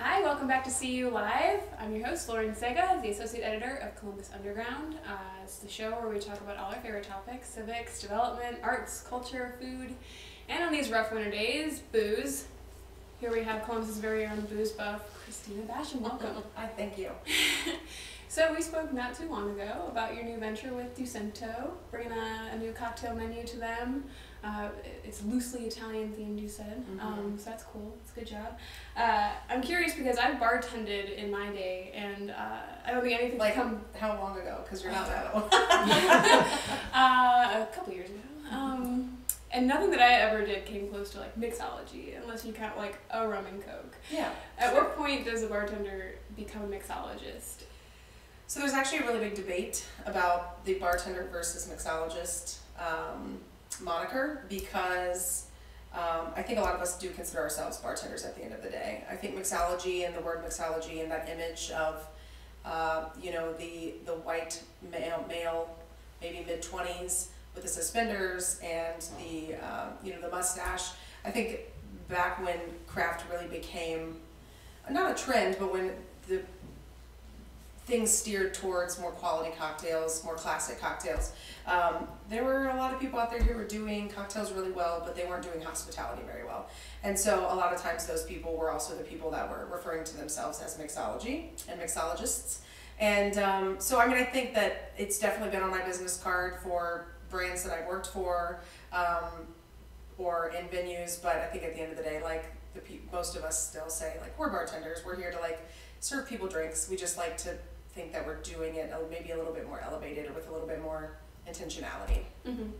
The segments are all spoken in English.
Hi, welcome back to CU Live. I'm your host, Lauren Sega, the Associate Editor of Columbus Underground. It's the show where we talk about all our favorite topics: civics, development, arts, culture, food, and on these rough winter days, booze. Here we have Columbus's very own booze buff, Christina Basham. Welcome. Hi, thank you. So we spoke not too long ago about your new venture with Ducento, bringing a new cocktail menu to them. It's loosely Italian themed, you said, so that's cool. It's a good job. I'm curious because I've bartended in my day, and I don't think anything Like, how long ago? Because you're not that old. a couple years ago. And nothing that I ever did came close to like mixology, unless you count like a rum and coke. Yeah. At what point does a bartender become a mixologist? So there's actually a really big debate about the bartender versus mixologist moniker, because I think a lot of us do consider ourselves bartenders at the end of the day. I think mixology and the word mixology and that image of the white male, maybe mid-20s with the suspenders and the mustache. I think back when craft really became not a trend, but when the things steered towards more quality cocktails, more classic cocktails. There were a lot of people out there who were doing cocktails really well, but they weren't doing hospitality very well. And so a lot of times those people were also the people that were referring to themselves as mixology and mixologists. And so I mean, I think that it's definitely been on my business card for brands that I've worked for or in venues, but I think at the end of the day, like most of us still say, like, we're bartenders, we're here to like serve people drinks. We just like to think that we're doing it maybe a little bit more elevated or with a little bit more intentionality. Mm-hmm.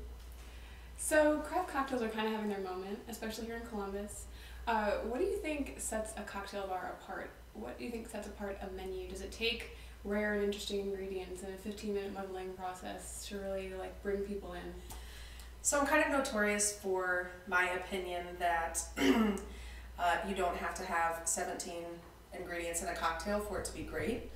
So craft cocktails are kind of having their moment, especially here in Columbus. What do you think sets a cocktail bar apart? What do you think sets apart a menu? Does it take rare and interesting ingredients and a 15-minute muddling process to really like bring people in? So I'm kind of notorious for my opinion that you don't have to have 17 ingredients in a cocktail for it to be great.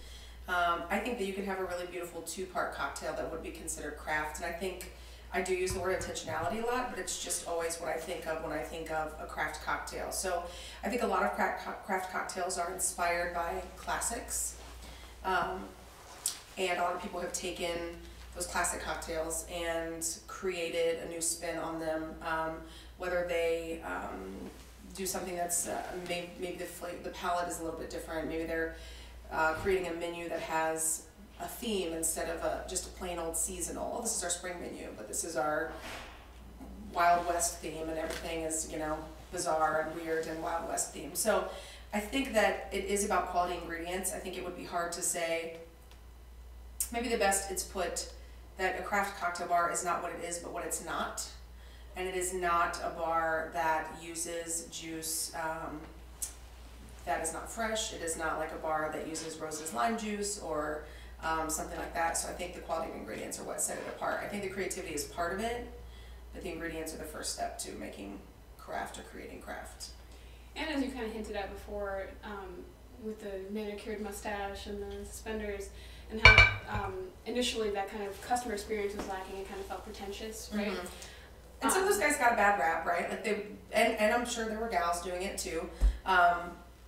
I think that you can have a really beautiful two-part cocktail that would be considered craft, and I think I do use the word intentionality a lot, but it's just always what I think of when I think of a craft cocktail. So I think a lot of craft cocktails are inspired by classics, and a lot of people have taken those classic cocktails and created a new spin on them, whether they do something that's maybe the palette is a little bit different. Maybe they're creating a menu that has a theme instead of just a plain old seasonal. Oh, this is our spring menu, but this is our Wild West theme, and everything is, bizarre and weird and Wild West theme. So I think that it is about quality ingredients. I think it would be hard to say, maybe the best it's put, that a craft cocktail bar is not what it is, but what it's not. And it is not a bar that uses juice that is not fresh. It is not like a bar that uses Rose's lime juice or something like that. So I think the quality of ingredients are what set it apart. I think the creativity is part of it, but the ingredients are the first step to making craft or creating craft. And as you kind of hinted at before, with the manicured mustache and the suspenders, and how initially that kind of customer experience was lacking and kind of felt pretentious, right? Mm-hmm. And some of those guys got a bad rap, right? Like and I'm sure there were gals doing it too.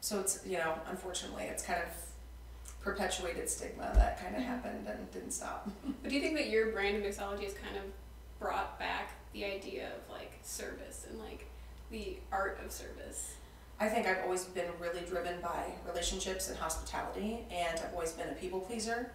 So it's, unfortunately, it's kind of perpetuated stigma that kind of happened and didn't stop. But do you think that your brand of mixology has kind of brought back the idea of like service and like the art of service? I think I've always been really driven by relationships and hospitality, and I've always been a people pleaser.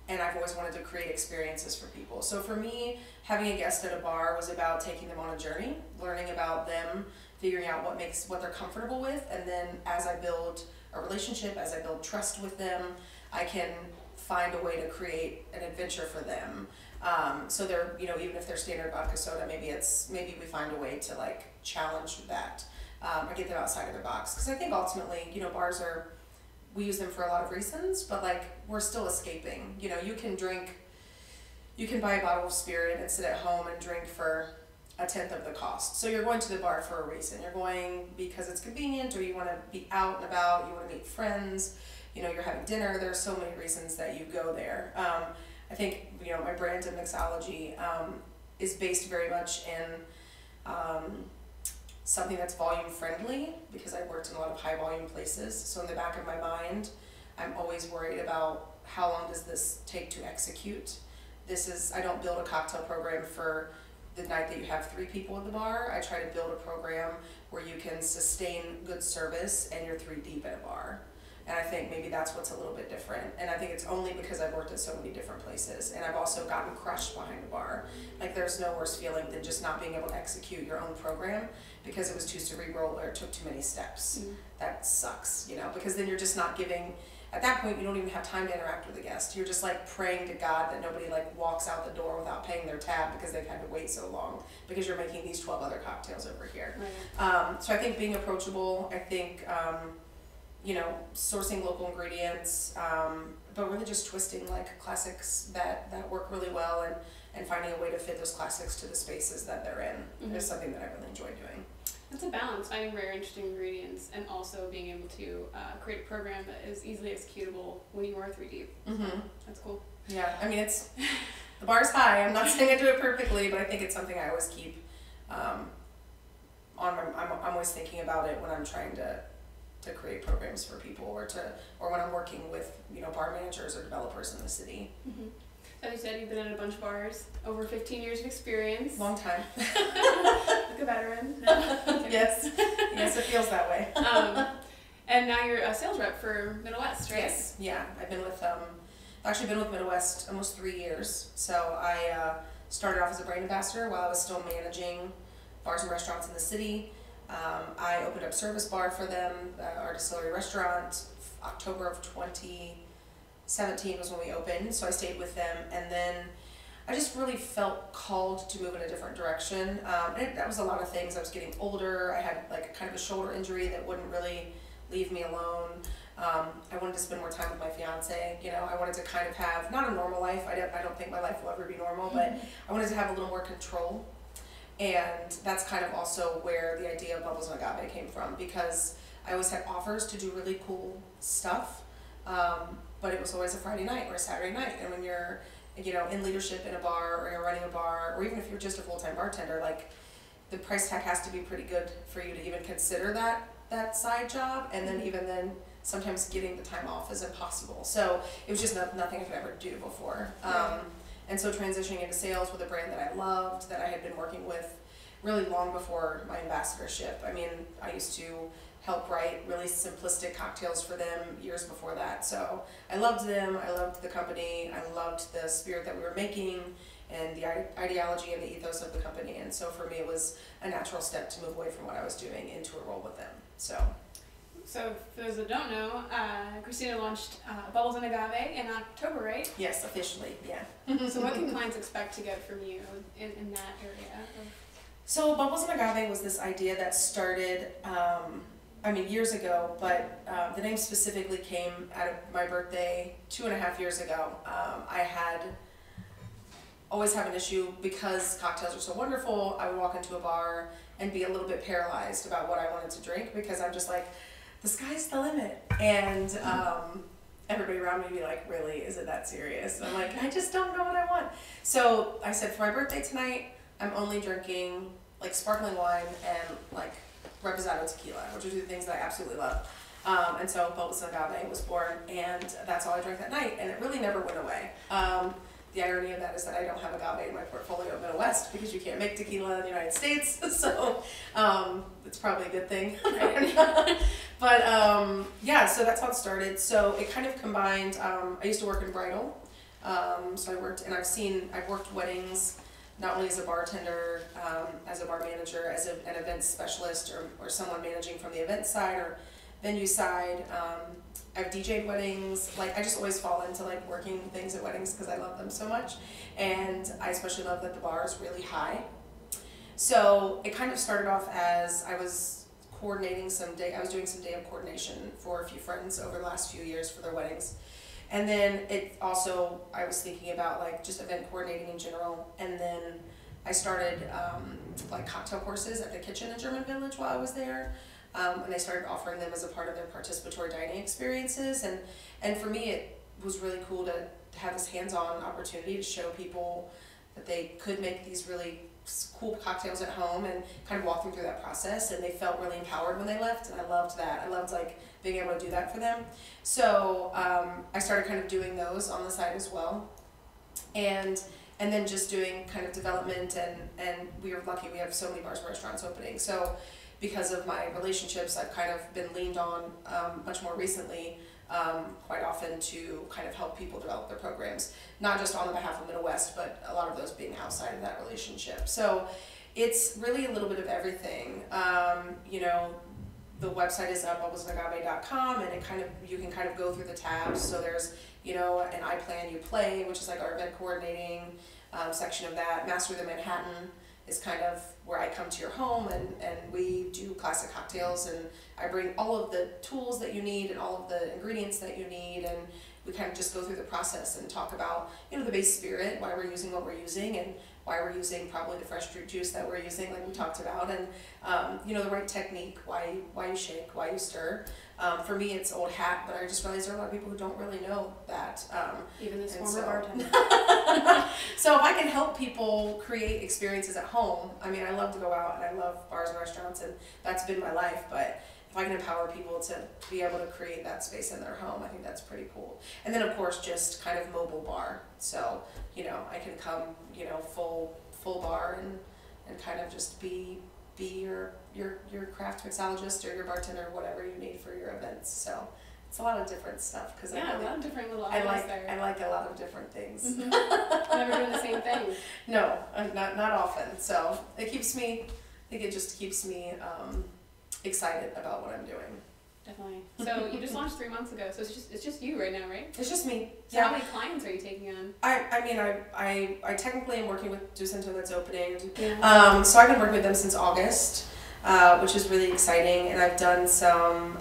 And I've always wanted to create experiences for people. So for me, having a guest at a bar was about taking them on a journey, learning about them, figuring out what they're comfortable with, and then as I build a relationship, as I build trust with them, I can find a way to create an adventure for them. So they're, even if they're standard vodka soda, maybe we find a way to like challenge that, or get them outside of their box. Because I think ultimately, bars we use them for a lot of reasons, but like we're still escaping. You can buy a bottle of spirit and sit at home and drink for a tenth of the cost. So you're going to the bar for a reason. You're going because it's convenient, or you want to be out and about, you want to meet friends, you're having dinner. There's so many reasons that you go there. I think, my brand of mixology is based very much in something that's volume friendly, because I worked in a lot of high volume places. So in the back of my mind, I'm always worried about how long does this take to execute. I don't build a cocktail program for the night that you have 3 people at the bar. I try to build a program where you can sustain good service and you're 3 deep at a bar. And I think maybe that's what's a little bit different. And I think it's only because I've worked at so many different places, and I've also gotten crushed behind the bar. Like, there's no worse feeling than just not being able to execute your own program because it was too cerebral or it took too many steps. That sucks, you know, because then you're just not giving, at that point you don't even have time to interact with the guest. You're just like praying to God that nobody like walks out the door without paying their tab because they've had to wait so long because you're making these 12 other cocktails over here. Right. So I think being approachable, I think, you know, sourcing local ingredients, but really just twisting like classics that work really well, and finding a way to fit those classics to the spaces that they're in is something that I really enjoy doing. That's a balance, finding very interesting ingredients and also being able to create a program that is easily executable when you are 3 deep. That's cool. Yeah, I mean, the bar's high. I'm not saying I do it perfectly, but I think it's something I always keep I'm always thinking about it when I'm trying to create programs for people, or when I'm working with, you know, bar managers or developers in the city. As you said, you've been at a bunch of bars, over 15 years of experience. Long time. Like a veteran. No, yes, it feels that way. And now you're a sales rep for Middle West, right? Yes, yeah. I've been with actually been with Middle West almost 3 years. So I started off as a brand ambassador while I was still managing bars and restaurants in the city. I opened up Service Bar for them, our distillery restaurant. October of 2017 was when we opened, so I stayed with them, and then I just really felt called to move in a different direction. That was a lot of things. I was getting older. I had like kind of a shoulder injury that wouldn't really leave me alone. I wanted to spend more time with my fiance. You know, I wanted to kind of have, not a normal life. I don't think my life will ever be normal, but I wanted to have a little more control. And that's kind of also where the idea of Bubbles and Agave came from, because I always had offers to do really cool stuff, but it was always a Friday night or a Saturday night. And when you're, you know, in leadership in a bar, or you're running a bar, or even if you're just a full-time bartender, like, the price tag has to be pretty good for you to even consider that side job. And then even then, sometimes getting the time off is impossible. So it was just nothing I could ever do before. And so transitioning into sales with a brand that I loved, that I had been working with really long before my ambassadorship. I mean, I used to help write really simplistic cocktails for them years before that. So I loved them, I loved the company, I loved the spirit that we were making, and the ideology and the ethos of the company. And so for me, it was a natural step to move away from what I was doing into a role with them. So for those that don't know, Christina launched Bubbles and Agave in October, right? Yes, officially, yeah. So what can clients expect to get from you in that area? So Bubbles and Agave was this idea that started, years ago, but the name specifically came out of my birthday 2.5 years ago. I had always have an issue because cocktails are so wonderful. I would walk into a bar and be a little bit paralyzed about what I wanted to drink, because I'm just like, the sky's the limit. And everybody around me would be like, really, is it that serious? And I'm like, I just don't know what I want. So I said, for my birthday tonight, I'm only drinking like sparkling wine and like reposado tequila, which are 2 things that I absolutely love. And so Bubbles and Agave was born, and that's all I drank that night, and it really never went away. The irony of that is that I don't have agave in my portfolio at Middle West, because you can't make tequila in the United States, so it's probably a good thing. But yeah, so that's how it started. So it kind of combined, I used to work in bridal, so I worked, and I've worked weddings, not only as a bartender, as a bar manager, as an event specialist, or someone managing from the event side or venue side. I've DJ'd weddings. Like, I just always fall into like working things at weddings because I love them so much, and I especially love that the bar is really high. So it kind of started off as I was doing some day of coordination for a few friends over the last few years for their weddings. And then I was thinking about like just event coordinating in general. And then I started like cocktail courses at the kitchen in German Village while I was there. And they started offering them as a part of their participatory dining experiences. And for me, it was really cool to have this hands-on opportunity to show people that they could make these really cool cocktails at home and kind of walk them through that process, and they felt really empowered when they left, and I loved that. I loved like being able to do that for them. So I started kind of doing those on the side as well, and then just doing kind of development, and we were lucky we have so many bars and restaurants opening. So because of my relationships, I've kind of been leaned on much more recently, quite often to kind of help people develop their programs, not just on the behalf of Middle West, but a lot of those being outside of that relationship. So it's really a little bit of everything. You know, the website is up, bubblesandagave.com, and it kind of, you can kind of go through the tabs. So there's, you know, an I Plan You Play, which is like our event coordinating section of that. Master the Manhattan is kind of where I come to your home, and we do classic cocktails, and I bring all of the tools that you need and all of the ingredients that you need, and we kind of just go through the process and talk about, you know, the base spirit, why we're using what we're using, and why we're using probably the fresh fruit juice that we're using, like we talked about, and you know, the right technique, why you shake, why you stir. For me, it's old hat, but I just realized there are a lot of people who don't really know that. Even this former bartender. So if I can help people create experiences at home, I mean, I love to go out and I love bars and restaurants, and that's been my life, but if I can empower people to be able to create that space in their home, I think that's pretty cool. And then of course, just kind of mobile bar. So, you know, I can come, you know, full bar and kind of just be your craft mixologist or your bartender, whatever you need for your events. So it's a lot of different stuff, because yeah, a lot of different little I items there. like a lot of different things. Mm-hmm. Never doing the same thing. No, not often. So it keeps me. I think it just keeps me excited about what I'm doing. Definitely. So you just launched 3 months ago, so it's just you right now, right? It's just me. So Yeah. how many clients are you taking on? I mean, I technically am working with Ducinto that's opening. Yeah. So I've been working with them since August, which is really exciting, and I've done some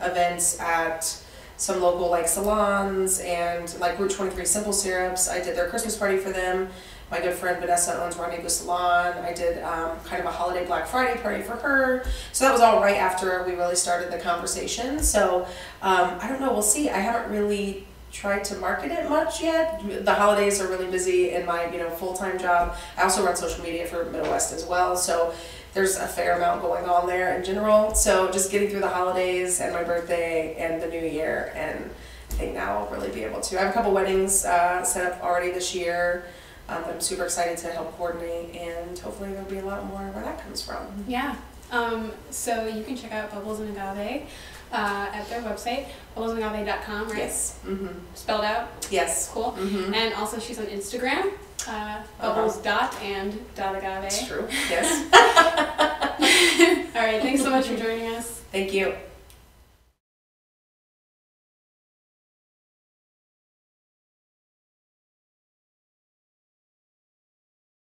events at some local like salons, and like Route 23 Simple Syrups. I did their Christmas party for them. My good friend Vanessa owns Rendezvous Salon. I did kind of a holiday Black Friday party for her. So that was all right after we really started the conversation. So I don't know, we'll see. I haven't really tried to market it much yet. The holidays are really busy in my, you know, full-time job. I also run social media for Middle West as well. So there's a fair amount going on there in general. So just getting through the holidays and my birthday and the new year, and I think now I'll really be able to. I have a couple weddings set up already this year. I'm super excited to help coordinate, and hopefully there'll be a lot more where that comes from. Yeah. So you can check out Bubbles and Agave at their website, bubblesandagave.com, right? Yes. Mm-hmm. Spelled out? Yes. Cool. Mm-hmm. And also she's on Instagram, bubbles.and.agave. That's true. Yes. All right, thanks so much for joining us. Thank you.